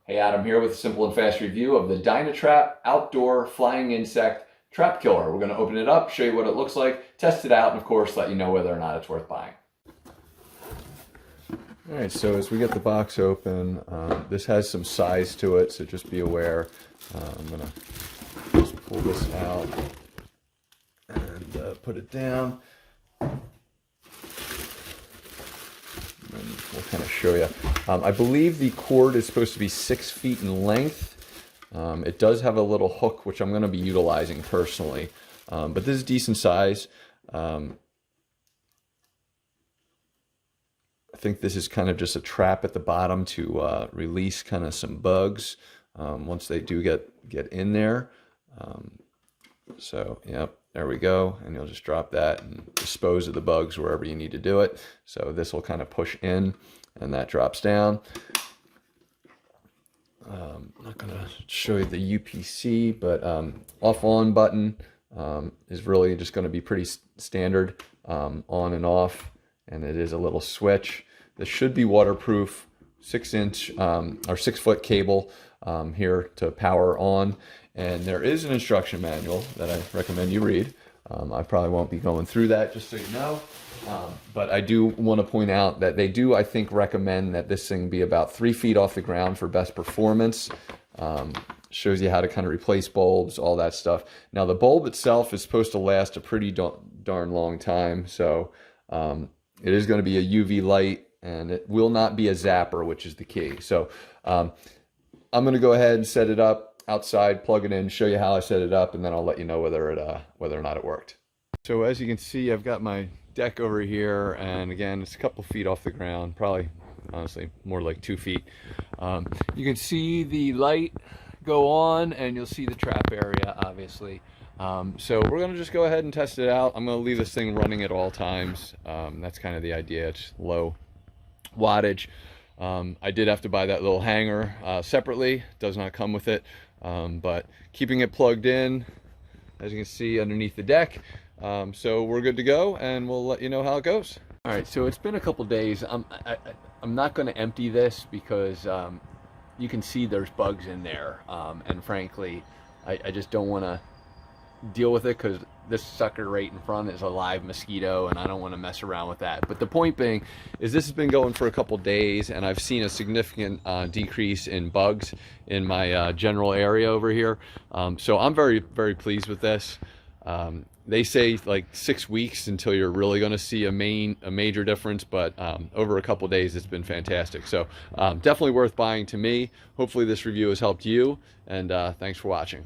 Hey, Adam here with a simple and fast review of the Dynatrap Outdoor Flying Insect Trap Killer. We're going to open it up, show you what it looks like, test it out, and of course let you know whether or not it's worth buying. All right, so as we get the box open, this has some size to it, so just be aware. I'm going to just pull this out and put it down. And we'll kind of show you. I believe the cord is supposed to be 6 feet in length. It does have a little hook, which I'm going to be utilizing personally. But this is decent size. I think this is kind of just a trap at the bottom to release kind of some bugs once they do get in there. So, yep, there we go. And you'll just drop that and dispose of the bugs wherever you need to do it. So this will kind of push in and that drops down. I'm not going to show you the UPC, but off-on button is really just going to be pretty standard, on and off. And it is a little switch. This should be waterproof, 6-inch or 6-foot cable here to power on. And there is an instruction manual that I recommend you read. I probably won't be going through that, just so you know. But I do want to point out that they do, I think, recommend that this thing be about 3 feet off the ground for best performance. Shows you how to kind of replace bulbs, all that stuff. Now, the bulb itself is supposed to last a pretty darn long time. So it is going to be a UV light, and it will not be a zapper, which is the key. So I'm going to go ahead and set it up outside, plug it in, show you how I set it up, and then I'll let you know whether or not it worked. So as you can see, I've got my deck over here, and again, it's a couple feet off the ground, probably, honestly, more like 2 feet. You can see the light go on, and you'll see the trap area, obviously. So we're going to just go ahead and test it out. I'm going to leave this thing running at all times. That's kind of the idea. It's low wattage. I did have to buy that little hanger separately. It does not come with it. But keeping it plugged in, as you can see, underneath the deck. So we're good to go, and we'll let you know how it goes. All right, so it's been a couple days. I'm not going to empty this because you can see there's bugs in there, and frankly, I just don't want to deal with it because this sucker right in front is a live mosquito, and I don't want to mess around with that. But the point being is this has been going for a couple days, and I've seen a significant decrease in bugs in my general area over here. So I'm very, very pleased with this. They say like 6 weeks until you're really going to see a major difference, but over a couple days it's been fantastic. So definitely worth buying to me. Hopefully this review has helped you, and thanks for watching.